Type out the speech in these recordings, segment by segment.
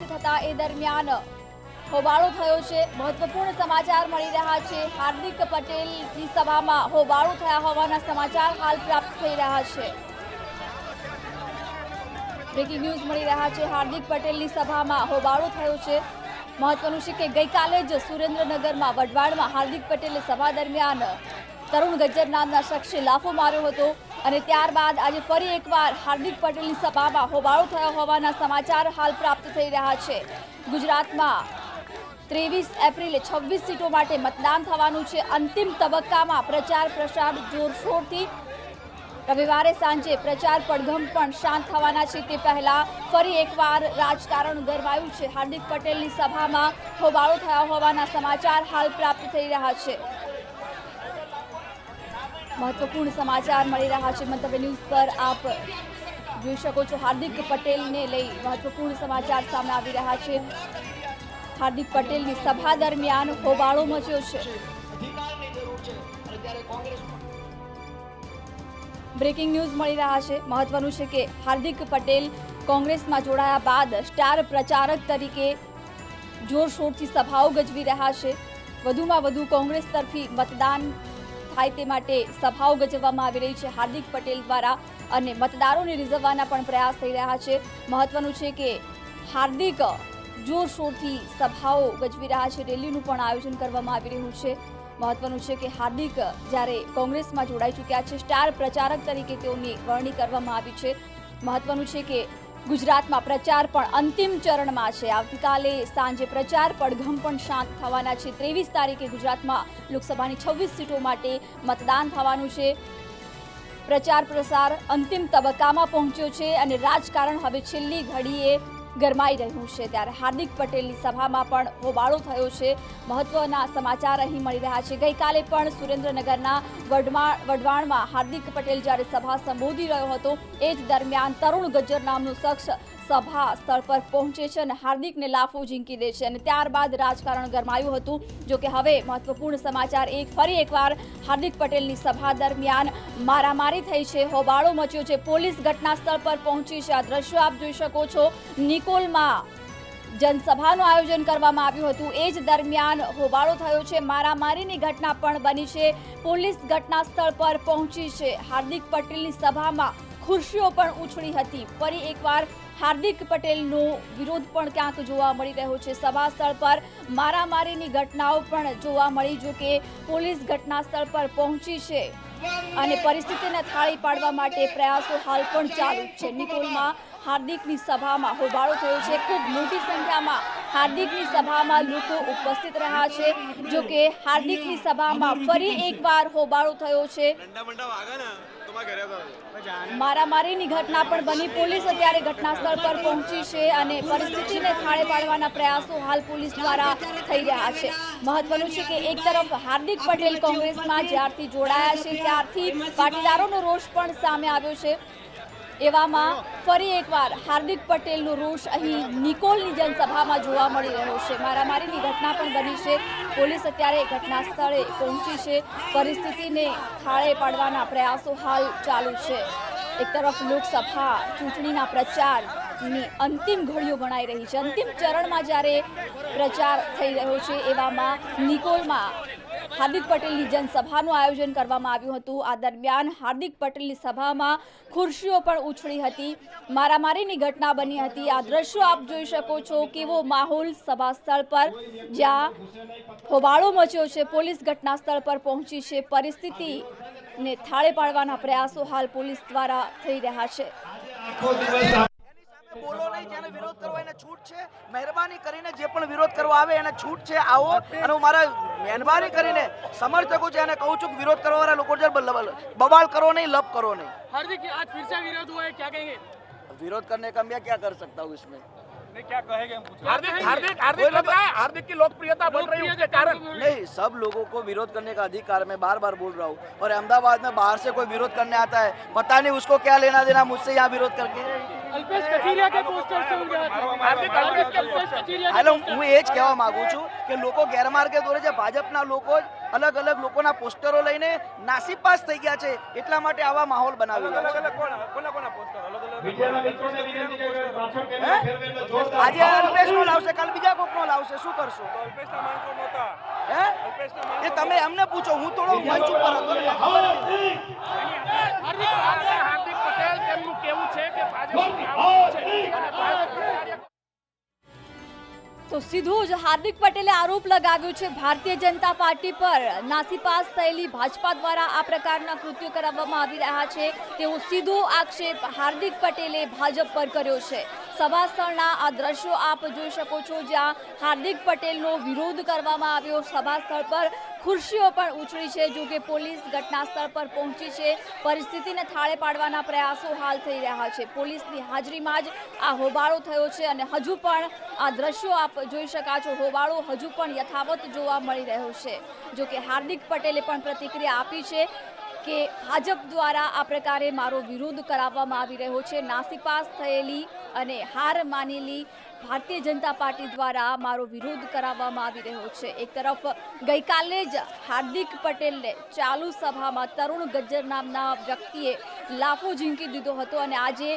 થતા એ દરમિયાન હોબાળો થયો છે। મહત્વપૂર્ણ સમાચાર મળી રહ્યા છે। હાર્દિક પટેલની સભામાં હોબાળો થયા હોવાના સમાચાર હાલ પ્રાપ્ત થઈ રહ્યા છે। બ્રેકિંગ ન્યૂઝ મળી રહ્યા છે। હાર્દિક પટેલની સભામાં હોબાળો થયો છે। મહત્વનું છે કે ગઈકાલે જ સુરેન્દ્રનગરમાં વઢવાણમાં હાર્દિક પટેલે સભા દરમિયાન તરુણ ગજ્જર નામના શખ્સે લાફો માર્યો હતો અને ત્યારબાદ આજે ફરી એકવાર હાર્દિક પટેલની સભામાં હોબાળો થયો હોવાના સમાચાર હાલ પ્રાપ્ત થઈ રહ્યા છે। ગુજરાતમાં 23 એપ્રિલે 26 સીટો માટે મતદાન થવાનું છે। અંતિમ તબક્કામાં પ્રચાર પ્રસાર જોરશોરથી રવિવારે સાંજે પ્રચાર પડઘમ પણ શાંત થવાના છે। તે પહેલા ફરી એકવાર રાજકારણ ગરમાયું છે। હાર્દિક પટેલની સભામાં હોબાળો થયા હોવાના સમાચાર હાલ પ્રાપ્ત થઈ રહ્યા છે। મહત્વપૂર્ણ સમાચાર મળી રહ્યા છે। મંતવ્ય ન્યૂઝ પર આપ જોઈ શકો છો। હાર્દિક પટેલને લઈ મહત્વપૂર્ણ સમાચાર સામે આવી રહ્યા છે। હાર્દિક પટેલની સભા દરમિયાન હોબાળો મચ્યો છે। બ્રેકિંગ ન્યૂઝ મળી રહ્યા છે। મહત્વનું છે કે હાર્દિક પટેલ કોંગ્રેસમાં જોડાયા બાદ સ્ટાર પ્રચારક તરીકે જોરશોરથી સભાઓ ગજવી રહ્યા છે। વધુમાં વધુ કોંગ્રેસ તરફી મતદાન થાય તે માટે સભાઓ ગજવવામાં આવી રહી છે હાર્દિક પટેલ દ્વારા અને મતદારોને રીઝવવાના પણ પ્રયાસ થઈ રહ્યા છે। મહત્વનું છે કે હાર્દિક જોરશોરથી સભાઓ ગજવી રહ્યા છે। રેલીનું પણ આયોજન કરવામાં આવી રહ્યું છે। મહત્વનું છે કે હાર્દિક જ્યારે કોંગ્રેસમાં જોડાઈ ચૂક્યા છે, સ્ટાર પ્રચારક તરીકે તેઓની વરણી કરવામાં આવી છે। મહત્વનું છે કે ગુજરાતમાં પ્રચાર પણ અંતિમ ચરણમાં છે। આવતીકાલે સાંજે પ્રચાર પડઘમ પણ શાંત થવાના છે। 23 તારીખે ગુજરાતમાં લોકસભાની 26 સીટો માટે મતદાન થવાનું છે। પ્રચાર પ્રસાર અંતિમ તબક્કામાં પહોંચ્યો છે અને રાજકારણ હવે છેલ્લી ઘડીએ ગરમાઈ રહ્યું છે। ત્યારે હાર્દિક પટેલની સભામાં પણ હોબાળો થયો છે। મહત્વના સમાચાર અહીં મળી રહ્યા છે। ગઈકાલે પણ સુરેન્દ્રનગરના વઢવાણમાં હાર્દિક પટેલ જ્યારે સભા સંબોધી રહ્યો હતો એ જ દરમિયાન તરુણ ગજ્જર નામનો શખ્સ સભા સ્થળ પર પહોંચે છે અને હાર્દિકને લાફો ઝીંકી દે છે અને ત્યારબાદ રાજકારણ ગરમાયું હતું। જો કે હવે મહત્વપૂર્ણ સમાચાર ફરી એકવાર હાર્દિક પટેલની સભા દરમિયાન મારામારી થઈ છે, હોબાળો મચ્યો છે। પોલીસ ઘટના સ્થળ પર પહોંચી છે। આ દ્રશ્યો આપ જોઈ શકો છો। નિકોલમાં જનસભાનું આયોજન કરવામાં આવ્યું હતું એ જ દરમિયાન હોબાળો થયો છે। મારામારીની ઘટના પણ બની છે। પોલીસ ઘટના સ્થળ પર પહોંચી છે। હાર્દિક પટેલની સભામાં ખુરશીઓ પણ ઉછળી હતી। ફરી એકવાર હાર્દિક પટેલનો વિરોધ પણ ક્યાંક જોવા મળી રહ્યો છે। સભા સ્થળ પર મારામારીની ઘટનાઓ પણ જોવા મળી। જો કે પોલીસ ઘટના સ્થળ પર પહોંચી છે અને પરિસ્થિતિને થાળી પાડવા માટે પ્રયાસો હાલ પણ ચાલુ છે। નિકોલમાં હાર્દિકની સભામાં હોબાળો થયો છે। ખૂબ મોટી સંખ્યામાં હાર્દિકની સભામાં લોકો ઉપસ્થિત રહ્યા છે। જો કે હાર્દિકની સભામાં ફરી એકવાર હોબાળો થયો છે। મારામારીની ઘટના પણ બની। પોલીસ અત્યારે ઘટના સ્થળ પર પહોંચી છે અને પરિસ્થિતિને થાળે પાડવાના પ્રયાસો હાલ પોલીસ દ્વારા થઈ રહ્યા છે। મહત્વનું છે કે એક તરફ હાર્દિક પટેલ કોંગ્રેસમાં જ્યારથી જોડાયા છે ત્યારથી પાટીદારોનો રોષ પણ સામે આવ્યો છે। એવામાં ફરી એકવાર હાર્દિક પટેલનો રોષ અહીં નિકોલની જનસભામાં જોવા મળી રહ્યો છે। મારામારીની ઘટના પણ બની છે। પોલીસ અત્યારે ઘટના સ્થળે પહોંચી છે। પરિસ્થિતિને થાળે પાડવાના પ્રયાસો હાલ ચાલુ છે। એક તરફ લોકસભા ચૂંટણીના પ્રચારની અંતિમ ઘડીઓ ગણાઈ રહી છે। અંતિમ ચરણમાં જ્યારે પ્રચાર થઈ રહ્યો છે એવામાં નિકોલમાં હાર્દિક પટેલની જનસભાનું આયોજન કરવામાં આવ્યું હતું। આ દરમિયાન હાર્દિક પટેલની સભામાં ખુરશીઓ પણ ઉછળી હતી। મારામારીની ઘટના બની હતી। આ દ્રશ્યો આપ જોઈ શકો છો। કેવો માહોલ સભા સ્થળ પર જ્યાં હોબાળો મચ્યો છે। પોલીસ ઘટના સ્થળ પર પહોંચી છે। પરિસ્થિતિને થાળે પાડવાના પ્રયાસો હાલ પોલીસ દ્વારા થઈ રહ્યા છે। બોલો નહીં, જેને વિરોધ કરવો એને છૂટ છે। મહેરબાની કરીને જે પણ વિરોધ કરવા આવે એને છૂટ છે, આવો। અને હું મારા મહેરબાની કરીને સમર્થકો છે એને કહું છું કે વિરોધ કરવા વાળા લોકો છે બબાલ કરો नहीं, लप करो नहीं। हार्दिक आज फिर से विरोध हुआ है, क्या कहेंगे? विरोध करने का मैं क्या कर सकता हूँ इसमें? नहीं, क्या कहेंगे हम पूछे? हार्दिक की लोकप्रियता बढ़ रही है, उसके कारण नहीं, सब लोगों को विरोध करने का अधिकार मैं बार बार बोल रहा हूँ। और अहमदाबाद में बाहर से कोई विरोध करने आता है, पता नहीं उसको क्या लेना देना मुझसे यहाँ विरोध करके। अल्पेश कचीरिया के पोस्टर से उनके हेलो, હું એ જ કહેવા માંગુ છું કે લોકો ગેરમાર્ગે દોરે છે। ભાજપના લોકો અલગ અલગ લોકોના પોસ્ટરો લઈને નાસીપાસ થઈ ગયા છે, એટલા માટે આવા માહોલ બનાવી રહ્યા છે। આજે અલ્પેશનો લાવશે, કાલ બીજા કોકનો લાવશે, શું કરશો? હે? એ તમે એમને પૂછો, હું થોડો મંચ ઉપર હતો ને, ખબર નથી. હાર્દિક પટેલ તેમનું કેવું છે કે ભાજપની આવક છે અને ભાજપ તો સીધું જ હાર્દિક પટેલે આરોપ લગાવ્યો છે ભારતીય જનતા પાર્ટી પર નાસીપાસ થયેલી ભાજપા દ્વારા આ પ્રકારના કૃત્યો કરાવવામાં આવી રહ્યા છે તેવો સીધો આક્ષેપ હાર્દિક પટેલે ભાજપ પર કર્યો છે। સભા સ્થળના આ દ્રશ્યો આપ જોઈ શકો છો જ્યાં હાર્દિક પટેલનો વિરોધ કરવામાં આવ્યો। સભા સ્થળ પર ખુરશીઓ પણ ઉછળી છે, જો કે પોલીસ ઘટના સ્થળ પર પહોંચી છે। પરિસ્થિતિને થાળે પાડવાના પ્રયાસો હાલ થઈ રહ્યા છે। પોલીસની હાજરીમાં જ આ હોબાળો થયો છે અને હજુ પણ આ દ્રશ્યો આપ જોઈ શકા છો, હોબાળો હજુ પણ યથાવત જોવા મળી રહ્યો છે। જો કે હાર્દિક પટેલે પણ પ્રતિક્રિયા આપી છે કે ભાજપ દ્વારા આ પ્રકારે મારો વિરોધ કરાવવામાં આવી રહ્યો છે। નાસીપાસ થયેલી અને હાર માનેલી ભારતીય જનતા પાર્ટી દ્વારા મારો વિરોધ કરાવવામાં આવી રહ્યો છે। એક તરફ ગઈકાલે જ હાર્દિક પટેલને ચાલુ સભામાં તરુણ ગજ્જર નામના વ્યક્તિએ લાફો ઝીંકી દીધો હતો અને આજે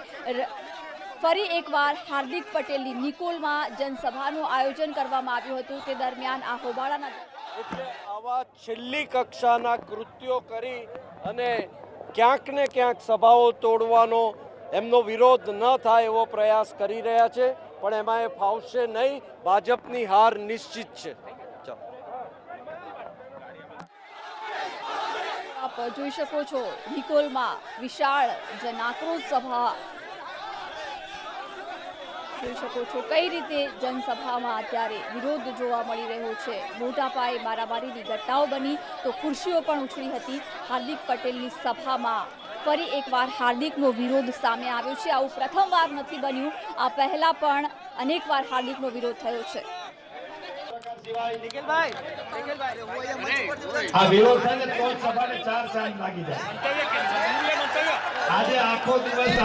ફરી એકવાર હાર્દિક પટેલની નિકોલમાં જનસભાનું આયોજન કરવામાં આવ્યું હતું। તે દરમિયાન આ હોબાળાના એટલે આવા છેલ્લી કક્ષાના કૃત્યો કરી અને ક્યાંક ને ક્યાંક સભાઓ તોડવાનો એમનો વિરોધ ન થાય એવો પ્રયાસ કરી રહ્યા છે, પણ એમાં એ ફાવશે નહીં। ભાજપની હાર નિશ્ચિત છે। આપ જોઈ શકો છો નિકોલમાં વિશાળ જનાક્રોશ સભા જોઈ શકો છો કઈ રીતે જનસભામાં અત્યારે વિરોધ જોવા મળી રહ્યો છે। મોટા પાયે મારામારીની ઘટનાઓ બની તો ખુરશીઓ પણ ઉછળી હતી। હાર્દિક પટેલની સભામાં ફરી એકવાર હાર્દિકનો વિરોધ સામે આવ્યો છે। આવું પ્રથમવાર નથી બન્યું, આ પહેલા પણ અનેકવાર હાર્દિકનો વિરોધ થયો છે। નિખિલભાઈ, નિખિલભાઈ, હું અહીંયા મંચ ઉપર જઉં. આ વિરોધ થાય ને તો જ સભાને 4 ચાંદ લાગી જાય। આજે આખો દિવસ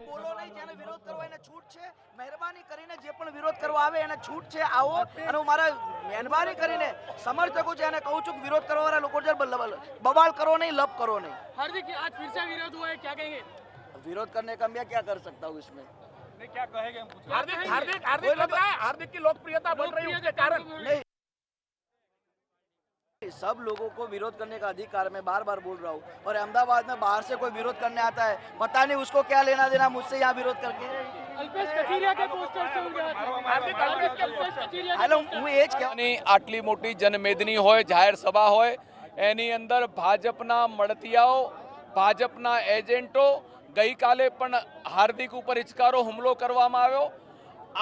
બોલો નહીં, જેને વિરોધ કરવો એને છૂટ છે। મહેરબાની કરીને જે પણ વિરોધ કરવા આવે એને છૂટ છે, આવો। અને હું મારા મહેરબાની કરીને સમર્થકો છે એને કહું છું કે વિરોધ કરવા વાળા લોકો છે બબાલ કરો नहीं, लब करो नहीं। हार्दिक आज फिर से विरोध हुआ है, क्या कहेंगे? विरोध करने का मैं क्या कर सकता हूँ इसमें? क्या कहेंगे हम पूछे? हार्दिक हार्दिक हार्दिक लग रहा है हार्दिक की लोकप्रियता बढ़ रही है उसके कारण नहीं, सब लोगों को विरोध करने का अधिकार, मैं बार बार बोल रहा हूँ। और अहमदाबाद में बाहर से कोई विरोध करने आता है, पता नहीं उसको क्या लेना देना मुझसे यहाँ विरोध करके। अल्पेश कथीरिया के पोस्टर से होंगे हार्दिक अल्पेश कथीरिया हेलो, હું એ જ કહેવા ની આટલી મોટી જનમેદની હોય, જાહેર સભા હોય, એની અંદર ભાજપના મળતિયાઓ, ભાજપના એજન્ટો, ગઈકાલે પણ હાર્દિક ઉપર હિચકારો હુમલો કરવામાં આવ્યો।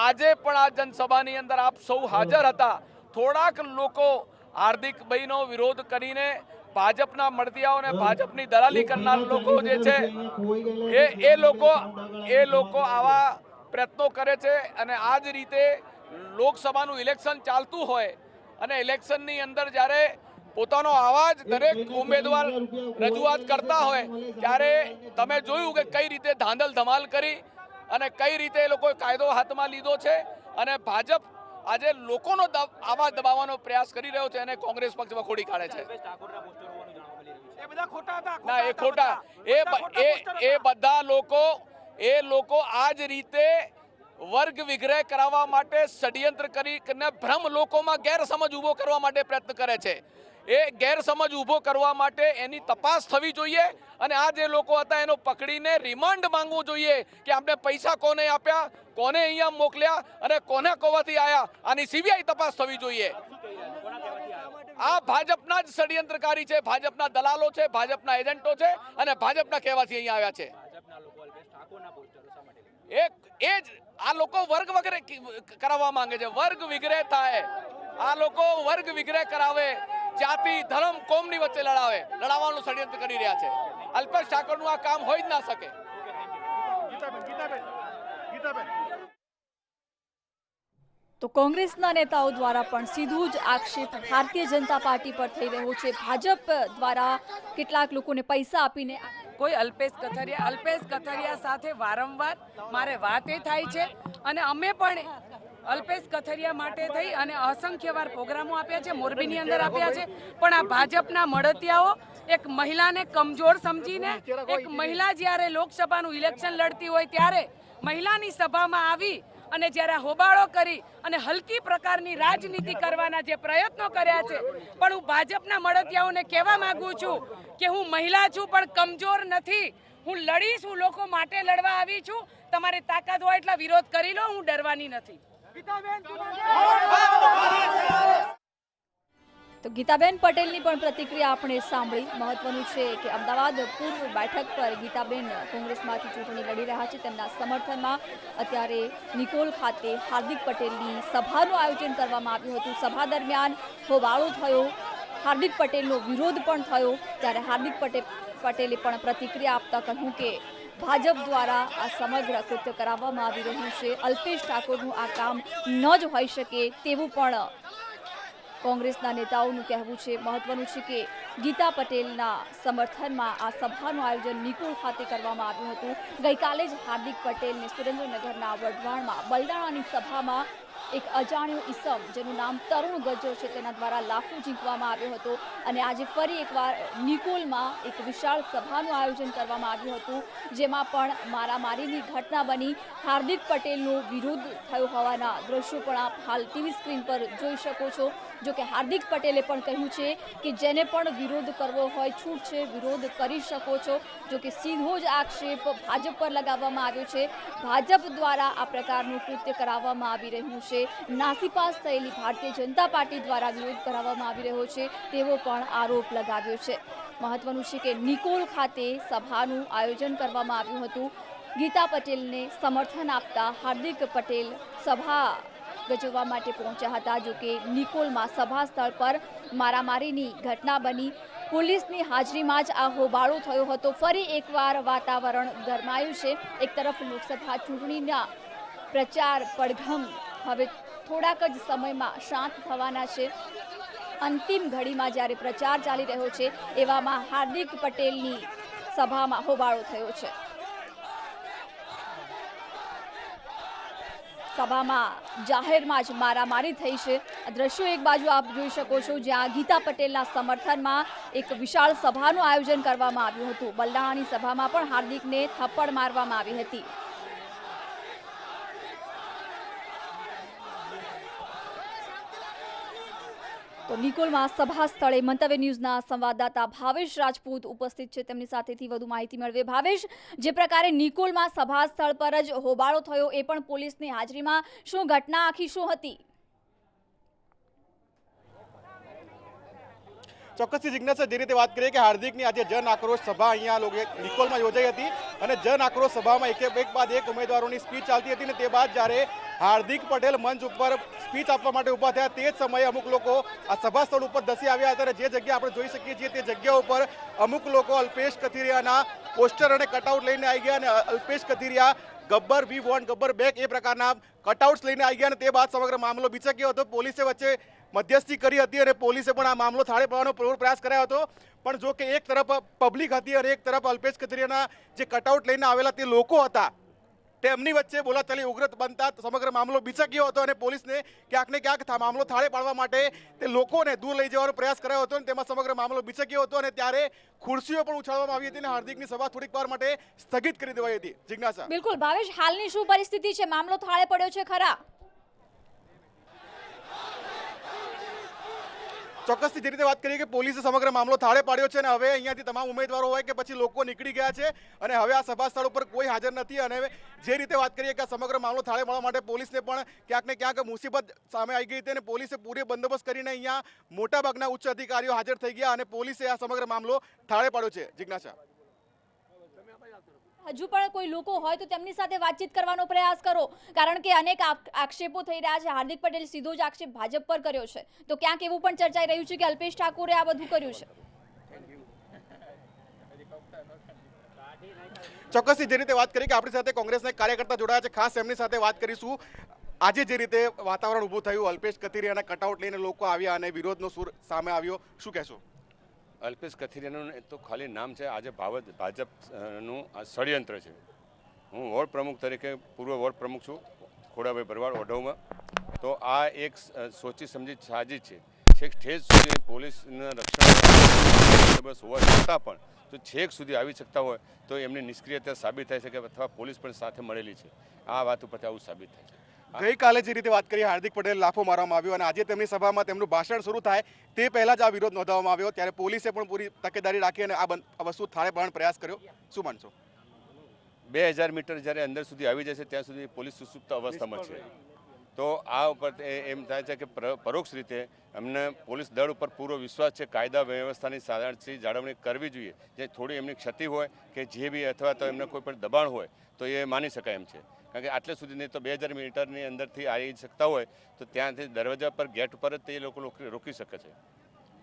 આજે પણ આ જનસભાની અંદર આપ સૌ હાજર હતા। થોડાક લોકો હાર્દિકભાઈનો વિરોધ કરીને ભાજપના મળતિયાઓને ભાજપની દલાલી કરનાર લોકો જે છે એ લોકો આવા પ્રયત્નો કરે છે। અને આ જ રીતે લોકસભાનું ઇલેક્શન ચાલતું હોય અને ઇલેક્શનની અંદર જ્યારે પોતાનો અવાજ દરેક ઉમેદવાર રજૂઆત કરતા હોય ત્યારે તમે જોયું કે કઈ રીતે ધાંધલ ધમાલ કરી અને કઈ રીતે એ લોકોએ કાયદો હાથમાં લીધો છે અને ભાજપ આજે લોકોનો આવાજ દબાવવાનો પ્રયાસ કરી રહ્યો છે અને કોંગ્રેસ પક્ષ વખોડી કાઢે છે। ના, એ ખોટા, એ બધા લોકો આ જ રીતે વર્ગ વિગ્રહ કરાવવા માટે ષડયંત્ર કરીને ભ્રમ લોકોમાં ગેરસમજ ઊભો કરવા માટે પ્રયત્ન કરે છે। એ ગેરસમજ ઊભો કરવા માટે એની તપાસ થવી જોઈએ અને આ જે લોકો હતા એનો પકડીને રિમાન્ડ માંગવું જોઈએ કે આપણે પૈસા કોને આપ્યા, કોને અહીંયા મોકલ્યા અને કોને કવાથી આવ્યા, આની સીબીઆઈ તપાસ થવી જોઈએ। આ ભાજપના જ ષડયંત્રકારી છે, ભાજપના દલાલો છે, ભાજપના એજન્ટો છે અને ભાજપના કહેવાથી અહીંયા આવ્યા છે। એ જ આ લોકો વર્ગ વગેરે કરાવવા માંગે છે, વર્ગ વિગ્રહ થાય। આ લોકો વર્ગ વિગ્રહ કરાવે, જાતિ ધર્મ કોમની વચ્ચે લડાવવાનું ષડયંત્ર કરી રહ્યા છે। અલ્પેશ ઠાકોરનું આ કામ હોઈ જ ના શકે। તો કોંગ્રેસના નેતાઓ દ્વારા પણ સીધું જ આક્ષેપ ભારતીય જનતા પાર્ટી પર થઈ રહ્યો છે। ભાજપ દ્વારા કેટલાક લોકોને પૈસા આપીને કોઈ અલ્પેશ કથિરિયા સાથે વારંવાર મારે વાત એ થાય છે અને અમે પણ અલ્પેશ કથિરિયા માટે થઈ અને અસંખ્ય વાર પ્રોગ્રામો આપ્યા છે, મોરબીની અંદર આપ્યા છે, પણ આ ભાજપના મળતિયાઓ એક મહિલાને કમજોર સમજીને, એક મહિલા જ્યારે લોકસભાનું ઇલેક્શન લડતી હોય ત્યારે મહિલાની સભામાં આવી અને જ્યારે હોબાળો કરી અને હલકી પ્રકારની રાજનીતિ કરવાના જે પ્રયત્નો કર્યા છે, પણ હું ભાજપના મળતિયાઓને કહેવા માંગુ છું કે હું મહિલા છું પણ કમજોર નથી, હું લડીશ, હું લોકો માટે લડવા આવી છું, તમારે તાકાત હોય એટલા વિરોધ કરી લો, હું ડરવાની નથી. તો ગીતાબેન પટેલની પણ પ્રતિક્રિયા આપણે સાંભળી. મહત્વનું છે કે અમદાવાદ પૂર્વ બેઠક પર ગીતાબેન કોંગ્રેસમાંથી ચૂંટણી લડી રહ્યા છે. તેમના સમર્થનમાં અત્યારે નિકોલ ખાતે હાર્દિક પટેલની સભાનું આયોજન કરવામાં આવ્યું હતું. સભા દરમિયાન હોબાળો થયો, હાર્દિક પટેલનો વિરોધ પણ થયો. ત્યારે હાર્દિક પટેલે પણ પ્રતિક્રિયા આપતા કહ્યું કે ભાજપ દ્વારા આ સમગ્ર કૃત્ય કરાવવામાં આવી રહ્યું છે. અલ્પેશ ઠાકોરનું આ કામ ન જ હોઈ શકે તેવું પણ કોંગ્રેસના નેતાઓનું કહેવું છે. મહત્વનું છે કે ગીતા પટેલના સમર્થનમાં આ સભાનું આયોજન નિકોલ ખાતે કરવામાં આવ્યું હતું. ગઈકાલે જ હાર્દિક પટેલને સુરેન્દ્રનગરના વઢવાણમાં બલદાણાની સભામાં એક અજાણ્યો ઈસમ જેનું નામ તરુણ ગજ્જર છે તેના દ્વારા લાફો ઝીંકવામાં આવ્યો હતો અને આજે ફરી એકવાર નિકોલમાં એક વિશાળ સભાનું આયોજન કરવામાં આવ્યું હતું, જેમાં પણ મારામારીની ઘટના બની. હાર્દિક પટેલનો વિરોધ થયો હોવાના દ્રશ્યો પણ આપ હાલ ટીવી સ્ક્રીન પર જોઈ શકો છો. જો કે હાર્દિક પટેલે પણ કહ્યું છે કે જેને પણ વિરોધ કરવો હોય છૂટ છે, વિરોધ કરી શકો છો. જો કે સીધો જ આક્ષેપ ભાજપ પર લગાવવામાં આવ્યો છે. ભાજપ દ્વારા આ પ્રકારનું કૃત્ય કરાવવામાં આવી રહ્યું છે. નાસીપાસ થયેલી ભારતીય જનતા પાર્ટી દ્વારા વિરોધ કરાવવામાં આવી રહ્યો છે તેવો પણ આરોપ લગાવ્યો છે. મહત્વનું છે કે નિકોલ ખાતે સભાનું આયોજન કરવામાં આવ્યું હતું. ગીતા પટેલને સમર્થન આપતા હાર્દિક પટેલ સભા ગજવવા માટે પહોંચ્યા હતા. જો કે નિકોલમાં સભા સ્થળ પર મારામારીની ઘટના બની. પોલીસની હાજરીમાં જ આ હોબાળો થયો હતો. ફરી એકવાર વાતાવરણ ગરમાયું છે. એક તરફ લોકસભા ચૂંટણીના પ્રચાર પડઘમ હવે થોડાક જ સમયમાં શાંત થવાના છે. અંતિમ ઘડીમાં જ્યારે પ્રચાર ચાલી રહ્યો છે એવામાં હાર્દિક પટેલની સભામાં હોબાળો થયો છે. સભામાં જાહેરમાં જ મારામારી થઈ છે. દ્રશ્યો એક બાજુ આપ જોઈ શકો છો જ્યાં ગીતા પટેલના સમર્થનમાં એક વિશાળ સભાનું આયોજન કરવામાં આવ્યું હતું. બલદાણાની સભામાં પણ હાર્દિકને થપ્પડ મારવામાં આવી હતી. તો નિકોલમાં સભા સ્થળે મંતવ્ય ન્યૂઝના સંવાદદાતા ભાવેશ રાજપૂત ઉપસ્થિત છે. તેમની સાથેથી વધુ માહિતી મેળવીએ. ભાવેશ, જે પ્રકારે નિકોલમાં સભા સ્થળ પર જ હોબાળો થયો એ પણ પોલીસની હાજરીમાં, શું ઘટના આખી શું હતી? ચોક્કસથી જિજ્ઞાસા, જે રીતે વાત કરીએ કે હાર્દિકની આજે જન આક્રોશ સભા અહીંયા નિકોલમાં યોજાઈ હતી અને જન આક્રોશ સભામાં એક બાદ એક ઉમેદવારોની સ્પીચ ચાલતી હતી અને તે બાદ જ્યારે હાર્દિક પટેલ મંચ ઉપર સ્પીચ આપવા માટે ઊભા થયા તે જ સમયે અમુક લોકો આ સભા સ્થળ ઉપર ધસી આવ્યા હતા અને જે જગ્યા આપણે જોઈ શકીએ છીએ તે જગ્યા ઉપર અમુક લોકો અલ્પેશ કથિરિયાના પોસ્ટર અને કટઆઉટ લઈને આવી ગયા અને Alpesh Kathiriya Gabbar we want Gabbar back એ પ્રકારના કટઆઉટ્સ લઈને આવી ગયા અને તે બાદ સમગ્ર મામલો બિચક્યો હતો. પોલીસે વચ્ચે મધ્યસ્થી કરી હતી અને પોલીસે પણ આ મામલો થાળે પાડવાનો પ્રયાસ કર્યો હતો. પણ જો કે એક તરફ પબ્લિક હતી અને એક તરફ અલ્પેશ કથિરિયાના જે કટઆઉટ લઈને આવેલા તે લોકો હતા, તેમની વચ્ચે બોલાચાલી ઉગ્ર બનતા સમગ્ર મામલો બિચક્યો હતો અને પોલીસને ક્યાંક ને ક્યાંક મામલો થાળે પાડવા માટે તે લોકોને દૂર લઈ જવાનો પ્રયાસ કર્યો હતો અને તેમાં સમગ્ર મામલો બિચક્યો હતો અને ત્યારે ખુરશીઓ પણ ઉછાળવામાં આવી હતી અને હાર્દિકની સભા થોડીક વાર માટે સ્થગિત કરી દેવાઈ હતી. જિજ્ઞાસા. બિલકુલ ભાવેશ, હાલની શું પરિસ્થિતિ છે? મામલો થાળે પડ્યો છે ખરા? ચોક્કસથી જે રીતે વાત કરીએ કે પોલીસે સમગ્ર મામલો થાળે પાડ્યો છે અને હવે અહીંયાથી તમામ ઉમેદવારો હોય કે પછી લોકો નીકળી ગયા છે અને હવે આ સભા સ્થળ ઉપર કોઈ હાજર નથી. અને જે રીતે વાત કરીએ કે આ સમગ્ર મામલો થાળે પાડવા માટે પોલીસને પણ ક્યાંક ને ક્યાંક મુસીબત સામે આવી ગઈ હતી અને પોલીસે પૂરે બંદોબસ્ત કરીને અહીંયા મોટાભાગના ઉચ્ચ અધિકારીઓ હાજર થઈ ગયા અને પોલીસે આ સમગ્ર મામલો થાળે પાડ્યો છે. જિજ્ઞાસા, હજુ પણ કોઈ લોકો હોય તો તેમની સાથે વાતચીત કરવાનો પ્રયાસ કરો, કારણ કે અનેક આક્ષેપો થઈ રહ્યા છે. હાર્દિક પટેલ સીધો જ આક્ષેપ ભાજપ પર કર્યો છે, તો ક્યાંક એવું પણ ચર્ચાઈ રહ્યું છે કે અલ્પેશ ઠાકોરે આ બધું કર્યું છે. ચોક્કસથી જે રીતે વાત કરી કે આપણી સાથે કોંગ્રેસના કાર્યકર્તા જોડાયા છે, ખાસ એમની સાથે વાત કરીશું. આજે જે રીતે વાતાવરણ ઊભું થયું, અલ્પેશ કથિરિયાના કટઆઉટ લઈને લોકો આવ્યા અને વિરોધનો સૂર સામે આવ્યો, શું કહેશો? અલ્પેશ કથિરિયાનું તો ખાલી નામ છે, આજે ભાજપનું આ ષડયંત્ર છે. હું વોર્ડ પ્રમુખ તરીકે પૂર્વ વોર્ડ પ્રમુખ છું, ખોડાભાઈ ભરવાડ ઓઢવમાં. તો આ એક સોચી સમજી સાજી છે. છેક ઠેસ સુધી પોલીસના રક્ષણ બસ હોવા છતાં પણ જો છેક સુધી આવી શકતા હોય તો એમની નિષ્ક્રિયતા સાબિત થાય છે કે અથવા પોલીસ પણ સાથે મળેલી છે. આ વાત ઉપરથી આવું સાબિત થાય છે. ગઈકાલે જે રીતે વાત કરી હાર્દિક પટેલ લાફો મારવામાં આવ્યો અને આજે તેમની સભામાં તેમનું ભાષણ શરૂ થાય તે પહેલા જ આ વિરોધ નોંધાવવામાં આવ્યો, ત્યારે પોલીસે પણ પૂરી તકેદારી રાખી અને આ વસ્તુ થાળે પાડવાનો પ્રયાસ કર્યો. શું માનશો? 2000 મીટર જ્યારે અંદર સુધી આવી જશે ત્યાં સુધી પોલીસ સુસુપ્ત અવસ્થામાં છે. તો આ ઉપર એમ થાય છે કે પરોક્ષ રીતે અમને પોલીસ દળ ઉપર પૂરો વિશ્વાસ છે. કાયદા વ્યવસ્થાની સારી જાળવણી કરવી જોઈએ. જે થોડી એમની ક્ષતિ હોય કે જે બી અથવા તો એમને કોઈ પણ દબાણ હોય તો એ માની શકાય એમ છે. કારણ કે આટલે સુધી નહીં તો 2000 મીટરની અંદરથી આવી શકતા હોય તો ત્યાંથી દરવાજા પર ગેટ પર જ તે લોકો રોકી શકે છે.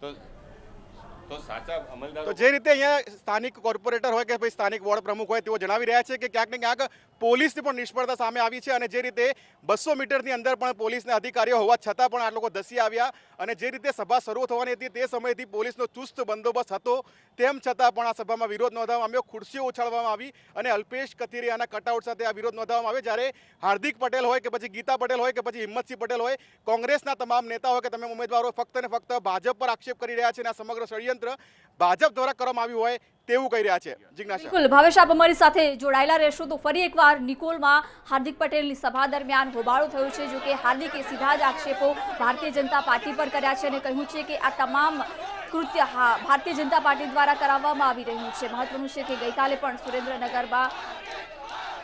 તો સાચા અમલદાર તો જે રીતે અહીંયા સ્થાનિક કોર્પોરેટર હોય કે ભાઈ સ્થાનિક વોર્ડ પ્રમુખ હોય તેઓ જણાવી રહ્યા છે કે ક્યાંક ને ક્યાંક પોલીસની પણ નિષ્ફળતા સામે આવી છે અને જે રીતે 200 મીટરની અંદર પણ પોલીસના અધિકારીઓ હોવા છતાં પણ આ લોકો ધસી આવ્યા અને જે રીતે સભા શરૂ થવાની હતી તે સમયથી પોલીસનો ચુસ્ત બંદોબસ્ત હતો તેમ છતાં પણ આ સભામાં વિરોધ નોંધાવવામાં આવ્યો. ખુરશીઓ ઉછાળવામાં આવી અને અલ્પેશ કથિરિયાના કટઆઉટ સાથે આ વિરોધ નોંધાવવામાં આવ્યો. જ્યારે હાર્દિક પટેલ હોય કે પછી ગીતા પટેલ હોય કે પછી હિંમતસિંહ પટેલ હોય, કોંગ્રેસના તમામ નેતા હોય કે તમે ઉમેદવારો ફક્ત ને ફક્ત ભાજપ પર આક્ષેપ કરી રહ્યા છે અને આ સમગ્ર ષડયંત્ર ભાજપ દ્વારા કરવામાં આવ્યું હોય તેવું કહી રહ્યા છે. જિજ્ઞાસા. બિલકુલ ભાવેશ, આપ અમારી સાથે જોડાયેલા રહેશો. તો ફરી એકવાર નિકોલમાં હાર્દિક પટેલની સભા દરમિયાન હોબાળો થયો છે. જો કે હાર્દિકે સીધા જ આક્ષેપો ભારતીય જનતા પાર્ટી પર કર્યા છે અને કહ્યું છે કે આ તમામ કૃત્ય ભારતીય જનતા પાર્ટી દ્વારા કરાવવામાં આવી રહ્યું છે. મહત્વનું છે કે ગઈકાલે પણ સુરેન્દ્રનગરમાં